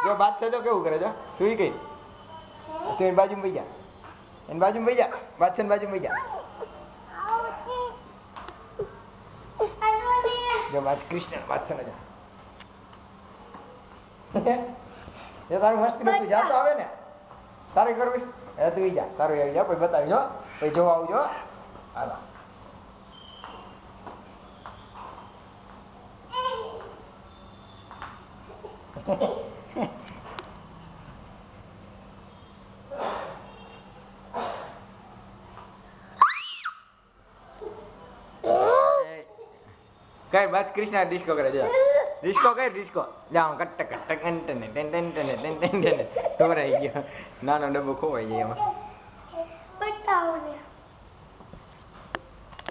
જો બાદશાહ જો કેવું કરે જો સુઈ ગઈ તું એની બાજુમાં વઈ જા એની બાજુમાં વઈ જા બાદશાહ બાજુમાં વઈ જા જો કૃષ્ણ બાદશાહ ને જો તારું મસ્તી તું જાતો આવે ને તારે કરવું હે તું જા તારું આવી જા પછી બતાવી જો પછી જોવા આવજો હાલા કઈ બસ કૃષ્ણ ડિસ્કો કરે છે ડિસ્કો કઈ ડિસ્કો જાઓ cut cut ton ton ton ton ton ton ton ton ton ton ton ton નાનો ડબ્બો ખોવાઈ જાય એમાં